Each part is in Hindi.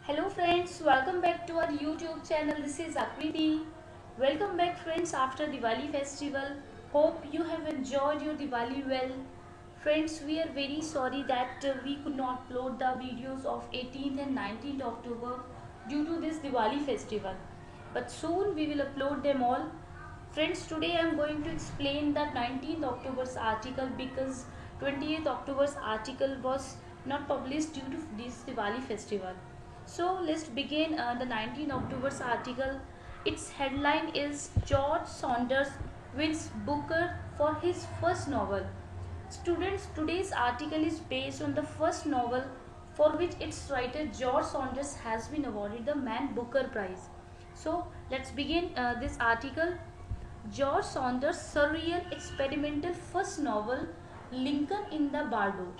Hello friends, welcome back to our YouTube channel. This is Akriti. Welcome back friends after Diwali festival. Hope you have enjoyed your Diwali well. Friends, we are very sorry that we could not upload the videos of 18th and 19th October due to this Diwali festival. But soon we will upload them all. Friends, today I am going to explain the 19th October's article because 28th October's article was not published due to this Diwali festival. So let's begin the 19 October's article. Its headline is George Saunders wins Booker for his first novel. Students, today's article is based on the first novel for which its writer George Saunders has been awarded the Man Booker Prize. So let's begin this article. George Saunders' surreal experimental first novel Lincoln in the Bardo.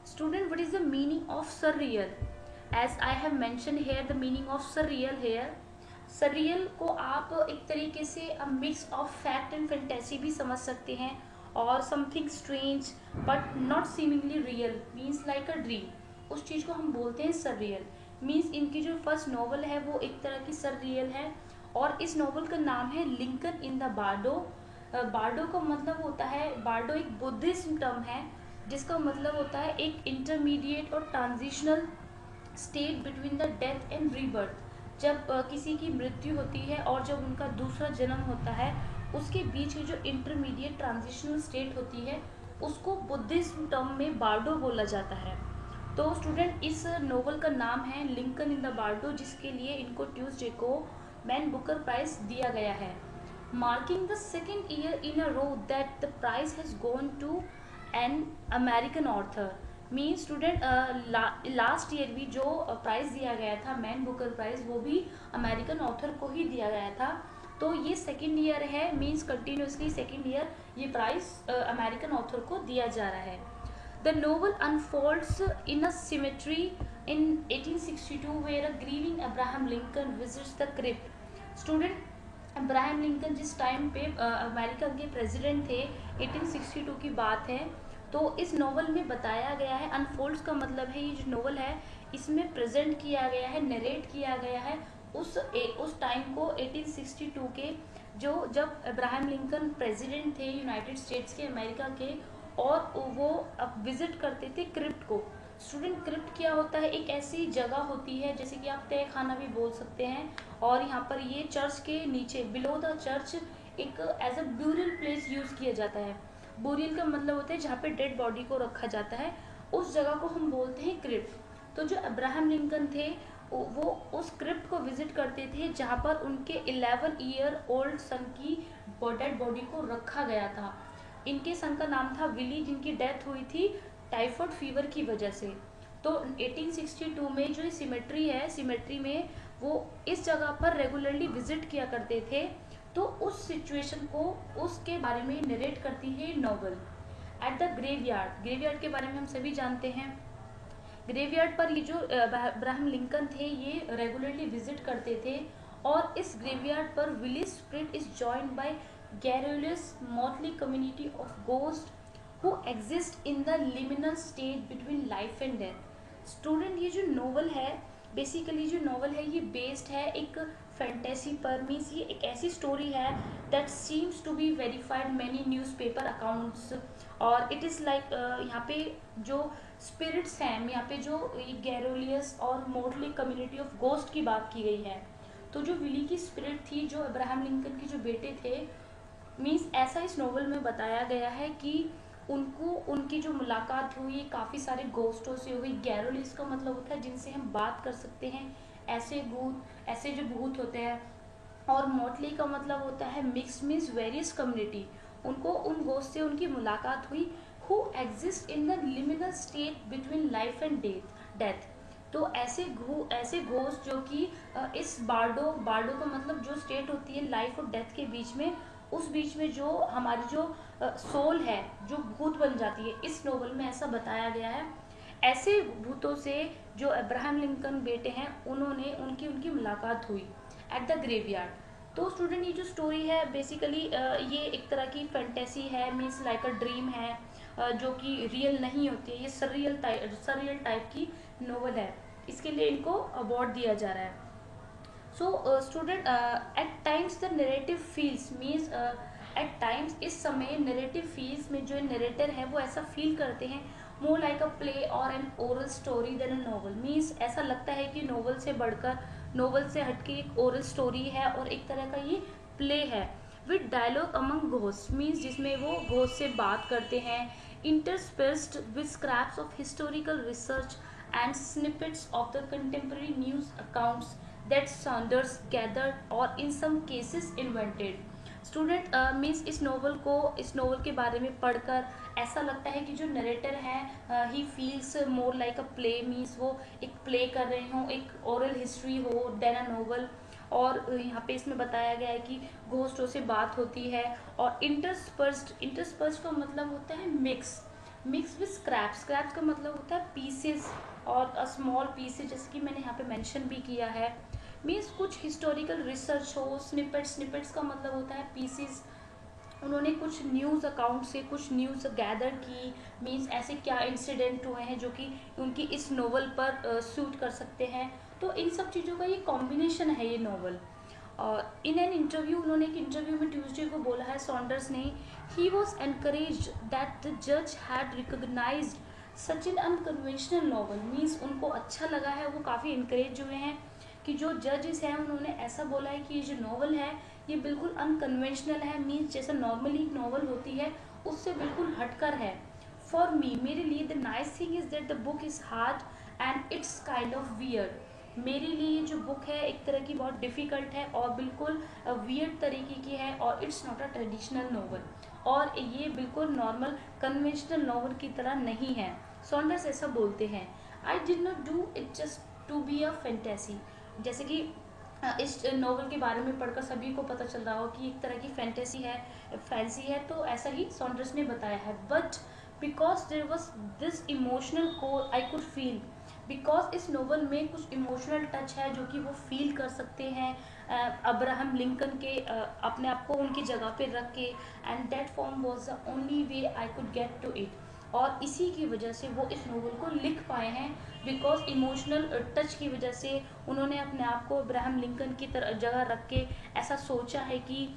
Student, what is the meaning of surreal? As I have mentioned here, the meaning of surreal here. surreal को आप एक तरीके से a mix of fact and fantasy भी समझ सकते हैं और something strange but not seemingly real means like a dream. उस चीज़ को हम बोलते हैं surreal. मीन्स इनकी जो फर्स्ट नॉवल है वो एक तरह की surreal है और इस नॉवल का नाम है लिंकन इन द बार्डो. बार्डो का मतलब होता है, बार्डो एक बुद्धिज्म टर्म है जिसका मतलब होता है एक इंटरमीडिएट और transitional state between the death and rebirth. जब किसी की मृत्यु होती है और जब उनका दूसरा जन्म होता है उसके बीच की जो इंटरमीडिएट ट्रांजिशनल स्टेट होती है उसको बुद्धिज्म टर्म में बार्डो बोला जाता है. तो स्टूडेंट, इस नोवेल का नाम है लिंकन इन द बार्डो जिसके लिए इनको ट्यूसडे को मैन बुकर प्राइज दिया गया है. Marking the second year in a row that the prize has gone to an American author. Mean student, last year भी जो प्राइज दिया गया था मैन बुकर प्राइज वो भी अमेरिकन ऑथर को ही दिया गया था. तो ये सेकेंड ईयर है, मीन्स कंटिन्यूसली सेकेंड ईयर ये प्राइज अमेरिकन ऑथर को दिया जा रहा है. The novel unfolds in a symmetry in 1862 where a grieving Abraham Lincoln visits the crypt. Student, Abraham Lincoln जिस टाइम पे अमेरिका के प्रेसिडेंट थे 1862 की बात है. तो इस नोवेल में बताया गया है, अनफोल्ड्स का मतलब है ये जो नोवेल है इसमें प्रेजेंट किया गया है, नरेट किया गया है उस टाइम को 1862 के जो जब अब्राहम लिंकन प्रेसिडेंट थे यूनाइटेड स्टेट्स के अमेरिका के और वो अब विजिट करते थे क्रिप्ट को. स्टूडेंट, क्रिप्ट क्या होता है? एक ऐसी जगह होती है जैसे कि आप तय खाना भी बोल सकते हैं और यहाँ पर ये चर्च के नीचे बिलो द चर्च एक as a burial place use किया जाता है. ब्यूरियल का मतलब होता है जहाँ पे डेड बॉडी को रखा जाता है, उस जगह को हम बोलते हैं क्रिप्ट. तो जो अब्राहम लिंकन थे वो उस क्रिप्ट को विजिट करते थे जहाँ पर उनके 11 ईयर ओल्ड सन की डेड बॉडी को रखा गया था. इनके सन का नाम था विली जिनकी डेथ हुई थी टाइफॉइड फीवर की वजह से. तो 1862 में जो सिमेट्री है, सिमेट्री में वो इस जगह पर रेगुलरली विजिट किया करते थे. तो उस सिचुएशन को उसके बारे में नरेट करती है novel. At the graveyard, graveyard के बारे में हम सभी जानते हैं. ग्रेवयार्ड पर ये जो अब्राहम लिंकन थे ये रेगुलरली विजिट करते थे और इस ग्रेवयार्ड पर Willie's spirit is joined by garrulous motley community of ghost who exist in the liminal state between life and death. Student, ये जो नोवेल है बेसिकली जो नोवेल है ये बेस्ड है एक फैंटेसी पर. मीन्स ये एक ऐसी स्टोरी है that seems to be verified many newspaper accounts और इट इज़ लाइक यहाँ पे जो स्पिरिट्स हैं, यहाँ पे जो गैरोलियस और मोटली कम्युनिटी ऑफ गोस्ट की बात की गई है. तो जो विली की स्पिरिट थी जो अब्राहम लिंकन के जो बेटे थे, मीन्स ऐसा इस नोवेल में बताया गया है कि उनको उनकी जो मुलाकात हुई काफ़ी सारे गोस्टों से हुई. गैरोलिस का मतलब होता है जिनसे हम बात कर सकते हैं, ऐसे भूत, ऐसे जो भूत होते हैं. और मोटली का मतलब होता है मिक्स मीन्स वेरियस कम्युनिटी. उनको उन गोस्ट से उनकी मुलाकात हुई who exist in the liminal state between life and death. तो ऐसे घोस्ट जो कि इस बार्डो का मतलब जो स्टेट होती है लाइफ और डेथ के बीच में, उस बीच में जो हमारी जो सोल है जो भूत बन जाती है, इस नोवेल में ऐसा बताया गया है. ऐसे भूतों से जो अब्राहम लिंकन बेटे हैं उन्होंने उनकी मुलाकात हुई एट द ग्रेवयार्ड. तो स्टूडेंट, ये जो स्टोरी है बेसिकली ये एक तरह की फैंटेसी है, मीन्स लाइक अ ड्रीम है जो कि रियल नहीं होती है. ये सरियल टाइप की नोवेल है. इसके लिए इनको अवार्ड दिया जा रहा है। So student, at times the narrative feels means at times इस समय narrative feels में जो narrator है वो ऐसा feel करते हैं more like a play or an oral story than a novel, means ऐसा लगता है कि novel से बढ़कर, novel से हटके एक oral story है और एक तरह का ये play है। with dialogue among ghosts means जिसमें वो ghost से बात करते हैं, interspersed with scraps of historical research and snippets of the contemporary news accounts that Saunders gathered or in some cases invented। Student means इस नोवेल के बारे में पढ़कर ऐसा लगता है कि जो नरेटर है he feels more like a play, means वो एक प्ले कर रहे हों, एक ओरल हिस्ट्री हो देन अ नोवेल। और यहाँ पे इसमें बताया गया है कि घोस्टों से बात होती है। और इंटरस्पर्स्ड का मतलब होता है मिक्स विद स्क्रैप्स का मतलब होता है पीसेस और स्मॉल पीसेस, जैसे कि मैंने यहाँ पे मेंशन भी किया है। मीन्स कुछ हिस्टोरिकल रिसर्च हो, स्निपेट्स का मतलब होता है पीसेस, उन्होंने कुछ न्यूज़ अकाउंट से कुछ न्यूज़ गैदर की, मीन्स ऐसे क्या इंसिडेंट हुए हैं जो कि उनकी इस नोवेल पर सूट कर सकते हैं। तो इन सब चीज़ों का ये कॉम्बिनेशन है ये नोवेल। और इन एन इंटरव्यू, उन्होंने एक इंटरव्यू में ट्यूसडे को बोला है सॉन्डर्स ने, he was encouraged that the जज had recognised such an unconventional novel, means उनको अच्छा लगा है, वो काफ़ी इनक्रेज हुए हैं कि जो जजेस हैं उन्होंने ऐसा बोला है कि ये जो नॉवल है ये बिल्कुल अनकन्वेंशनल है, मीन्स जैसा नॉर्मली नॉवल होती है उससे बिल्कुल हटकर है। फॉर मी, मेरे लिए the nice thing is that the book is hard and it's kind of weird. मेरे लिए ये जो बुक है एक तरह की बहुत डिफ़िकल्ट है और बिल्कुल वियर्ड तरीके की है, और it's not a traditional novel, और ये बिल्कुल नॉर्मल कन्वेंशनल नॉवल की तरह नहीं है। सॉन्डर्स ऐसा बोलते हैं। I did not do it just to be a fantasy, जैसे कि इस नॉवल के बारे में पढ़कर सभी को पता चल रहा हो कि एक तरह की फैंटेसी है, फैंसी है, तो ऐसा ही सॉन्डर्स ने बताया है। But because there was this emotional core I could feel, because इस नॉवल में कुछ इमोशनल टच है जो कि वो फील कर सकते हैं अब्राहम लिंकन के अपने आप को उनकी जगह पे रख के, and that form was the only way I could get to it, और इसी की वजह से वो इस नॉवल को लिख पाए हैं। बिकॉज इमोशनल टच की वजह से उन्होंने अपने आप को अब्राहम लिंकन की तरह जगह रख के ऐसा सोचा है कि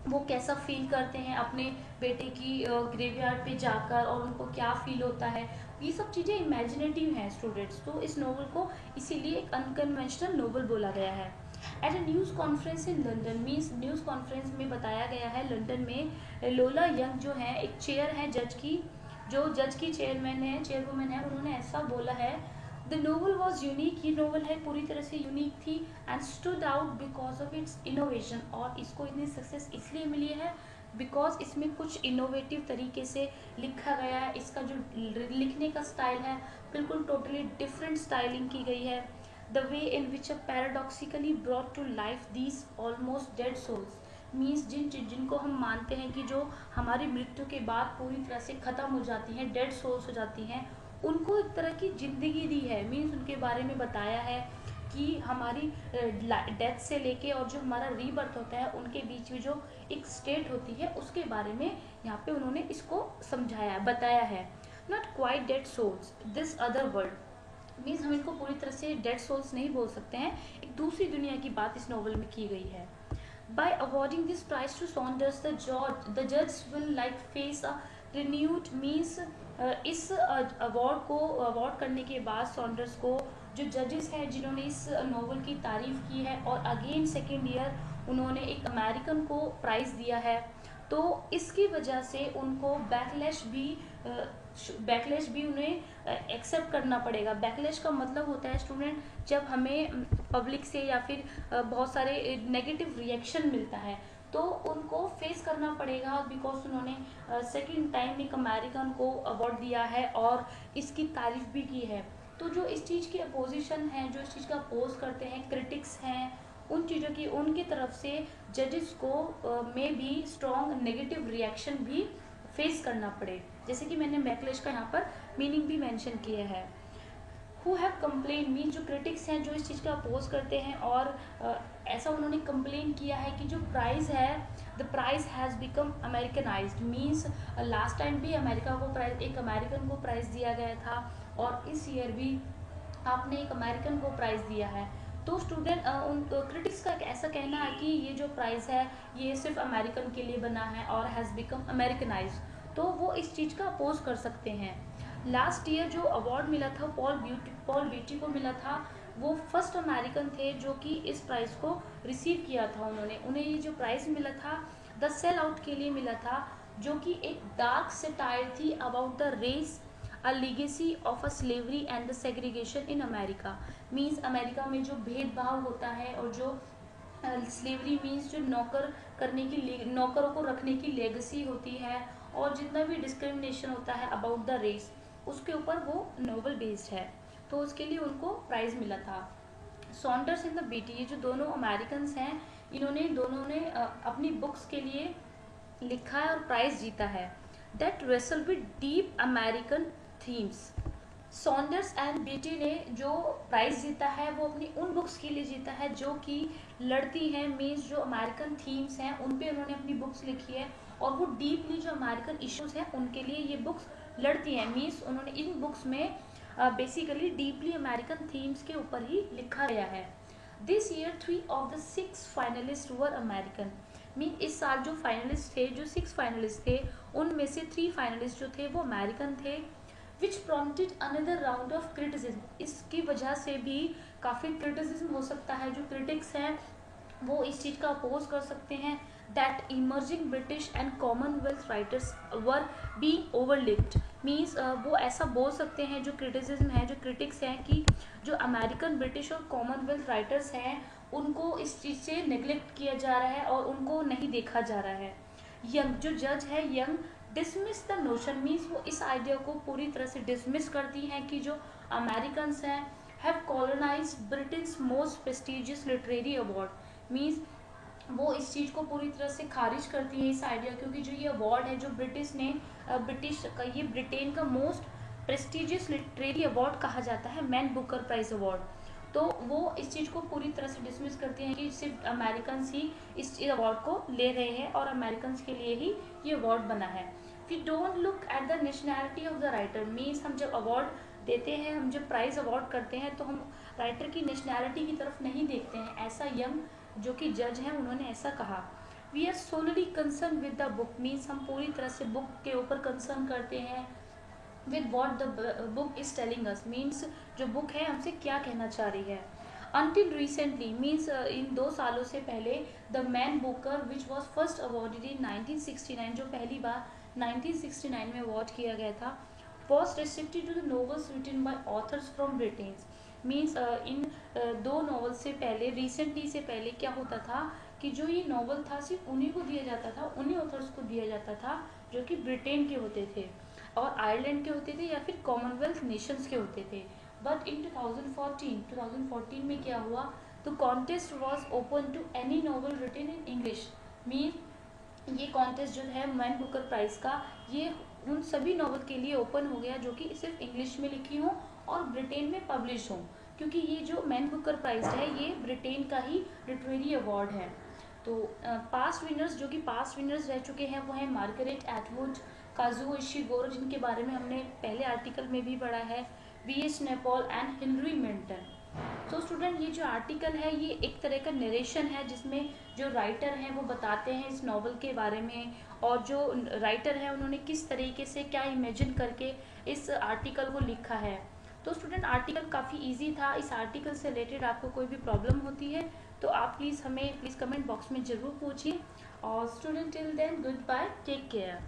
वो कैसा फील करते हैं अपने बेटे की ग्रेवयार्ड पे जाकर, और उनको क्या फील होता है। ये सब चीज़ें इमेजिनेटिव हैं स्टूडेंट्स, तो इस नॉवल को इसीलिए एक अनकन्वेंशनल नॉवल बोला गया है। At a news conference in London, means news conference में बताया गया है लंदन में, लोला यंग जो है एक चेयर है जज की, जो जज की चेयरवुमन है, उन्होंने ऐसा बोला है, द नोवेल वॉज यूनिक, ये नोवेल है पूरी तरह से यूनिक थी, and stood out because of its innovation, और इसको इतनी सक्सेस इसलिए मिली है बिकॉज इसमें कुछ इनोवेटिव तरीके से लिखा गया है। इसका जो लिखने का स्टाइल है बिल्कुल टोटली डिफरेंट स्टाइलिंग की गई है। The way in which a paradoxically brought to life these almost dead souls, means जिनको हम मानते हैं कि जो हमारी मृत्यु के बाद पूरी तरह से ख़त्म हो जाती हैं, डेड सोल्स हो जाती हैं, उनको एक तरह की ज़िंदगी दी है। मीन्स उनके बारे में बताया है कि हमारी डेथ से लेके और जो हमारा रीबर्थ होता है उनके बीच में जो एक स्टेट होती है उसके बारे में यहाँ पे उन्होंने इसको समझाया, बताया है। Not quite dead souls, this other world, means हम इनको पूरी तरह से डेड सोल्स नहीं बोल सकते हैं, एक दूसरी दुनिया की बात इस नॉवल में की गई है। By awarding this prize to Saunders, the judge will like face a renewed, means इस अवार्ड करने के बाद सॉन्डर्स को जो जजेस हैं जिन्होंने इस नॉवल की तारीफ की है और अगेन सेकेंड ईयर उन्होंने एक अमेरिकन को प्राइज़ दिया है, तो इसकी वजह से उनको बैकलैश भी उन्हें एक्सेप्ट करना पड़ेगा। बैकलैश का मतलब होता है स्टूडेंट, जब हमें पब्लिक से या फिर बहुत सारे नेगेटिव रिएक्शन मिलता है तो उनको फेस करना पड़ेगा, बिकॉज उन्होंने सेकंड टाइम एक अमेरिकन को अवार्ड दिया है और इसकी तारीफ भी की है। तो जो इस चीज़ की अपोजिशन है, जो इस चीज़ का अपोज करते हैं, क्रिटिक्स हैं, उन चीज़ों की उनकी तरफ से जजेस को में भी स्ट्रॉन्ग नेगेटिव रिएक्शन भी फेस करना पड़े, जैसे कि मैंने बैकलैश का यहाँ पर मीनिंग भी मेंशन किया है। हु हैव कंप्लेन, मीन जो क्रिटिक्स हैं जो इस चीज़ का अपोज करते हैं, और ऐसा उन्होंने कंप्लेन किया है कि जो प्राइज़ है, the prize has become Americanised, means last time भी अमेरिका को प्राइज़, एक अमेरिकन को प्राइज़ दिया गया था, और इस ईयर भी आपने एक अमेरिकन को प्राइज़ दिया है, तो स्टूडेंट उन क्रिटिक्स का एक ऐसा कहना है कि ये जो प्राइज़ है ये सिर्फ अमेरिकन के लिए बना है और हैज़ बिकम अमेरिकनाइज, तो वो इस चीज़ का अपोज कर सकते हैं। लास्ट ईयर जो अवार्ड मिला था पॉल बीटी को मिला था, वो फर्स्ट अमेरिकन थे जो कि इस प्राइज़ को रिसीव किया था। उन्हें ये जो प्राइज़ मिला था द सेल आउट के लिए मिला था, जो कि एक डार्क सेटायर थी about the race, a legacy of a slavery and the segregation in America. Means America में जो भेदभाव होता है और जो स्लेवरी मीन्स जो नौकरों को रखने की लेगेसी होती है, और जितना भी डिस्क्रिमिनेशन होता है अबाउट द रेस, उसके ऊपर वो नोवेल बेस्ड है, तो उसके लिए उनको प्राइज़ मिला था। सॉन्डर्स एंड द बीटी, ये जो दोनों अमेरिकन्स हैं, दोनों ने अपनी बुक्स के लिए लिखा है और प्राइज़ जीता है। That wrestle with deep American themes. Saunders and BT ने जो प्राइज़ जीता है वो अपनी उन बुक्स के लिए जीता है जो कि लड़ती हैं, मीन्स जो अमेरिकन थीम्स हैं उन पे उन्होंने अपनी बुक्स लिखी है, और वो डीपली जो अमेरिकन इश्यूज हैं उनके लिए ये बुक्स लड़ती हैं। मीन्स उन्होंने इन बुक्स में बेसिकली डीपली अमेरिकन थीम्स के ऊपर ही लिखा गया है। This year 3 of the 6 finalist were American. Mean इस साल जो फाइनलिस्ट थे, जो 6 फाइनलिस्ट थे, उनमें से 3 फाइनलिस्ट जो थे वो अमेरिकन थे। Which prompted another round of criticism, इसकी वजह से भी काफ़ी क्रिटिसिज्म हो सकता है। जो क्रिटिक्स हैं वो इस चीज़ का अपोज कर सकते हैं that emerging British and Commonwealth writers were being overlooked. Means वो ऐसा बोल सकते हैं, जो क्रिटिसिज्म है, जो क्रिटिक्स हैं, कि जो अमेरिकन, ब्रिटिश और कॉमनवेल्थ राइटर्स हैं उनको इस चीज़ से नेग्लेक्ट किया जा रहा है और उनको नहीं देखा जा रहा है। यंग जो जज है, young dismiss the notion, means वो इस आइडिया को पूरी तरह से डिसमिस करती हैं कि जो अमेरिकन्स हैं have colonize Britain's most prestigious literary award. Means वो इस चीज़ को पूरी तरह से खारिज करती है, इस आइडिया, क्योंकि जो ये अवार्ड है जो ब्रिटिश का, ये ब्रिटेन का मोस्ट प्रेस्टिजियस लिटरेरी अवार्ड कहा जाता है, मैन बुकर प्राइज अवार्ड। तो वो इस चीज़ को पूरी तरह से डिसमिस करते हैं कि सिर्फ अमेरिकन्स ही इस अवार्ड को ले रहे हैं और अमेरिकन्स के लिए ही ये अवार्ड बना है। We don't look at the nationality of the writer, means हम जब अवार्ड देते हैं, हम जब प्राइज़ अवार्ड करते हैं, तो हम राइटर की नेशनैलिटी की तरफ नहीं देखते हैं। ऐसा यंग जो कि जज हैं उन्होंने ऐसा कहा। We are solely concern with the book, means हम पूरी तरह से बुक के ऊपर कंसर्न करते हैं with what the book is telling us, means जो बुक है हमसे क्या कहना चाह रही है। अनटिल रिसेंटली, मीन्स इन 2 सालों से पहले, the Man Booker which was first awarded in 1969, जो पहली बार 1969 में अवार्ड किया गया था, was restricted to the novels written by authors from Britain. Means in 2 novel से पहले, रिसेंटली से पहले क्या होता था कि जो ये नॉवल था सिर्फ उन्हीं को दिया जाता था, उन्हीं ऑथर्स को दिया जाता था जो कि ब्रिटेन के होते थे और आयरलैंड के होते थे या फिर कॉमनवेल्थ नेशंस के होते थे। बट इन 2014 में क्या हुआ, तो contest was open to any novel written in English. Mean ये कॉन्टेस्ट जो है मैन बुकर प्राइज़ का, ये उन सभी नॉवल के लिए ओपन हो गया जो कि सिर्फ इंग्लिश में लिखी हों और ब्रिटेन में पब्लिश हों, क्योंकि ये जो मैन बुकर प्राइज़ है ये ब्रिटेन का ही लिटरेरी अवार्ड है। तो पास्ट विनर्स, जो कि पास्ट विनर्स रह चुके हैं, वो हैं मार्गरेट एटवुड, काजुओ इशिगोरो, जिनके बारे में हमने पहले आर्टिकल में भी पढ़ा है, वी.एच. नैपोल एंड हेनरी मिल्टन। तो स्टूडेंट, ये जो आर्टिकल है ये एक तरह का नरेशन है जिसमें जो राइटर हैं वो बताते हैं इस नॉवल के बारे में, और जो राइटर हैं उन्होंने किस तरीके से क्या इमेजिन करके इस आर्टिकल को लिखा है। तो स्टूडेंट, आर्टिकल काफ़ी इजी था। इस आर्टिकल से रिलेटेड आपको कोई भी प्रॉब्लम होती है तो आप प्लीज़ कमेंट बॉक्स में ज़रूर पूछिए। और student, till then goodbye, take care.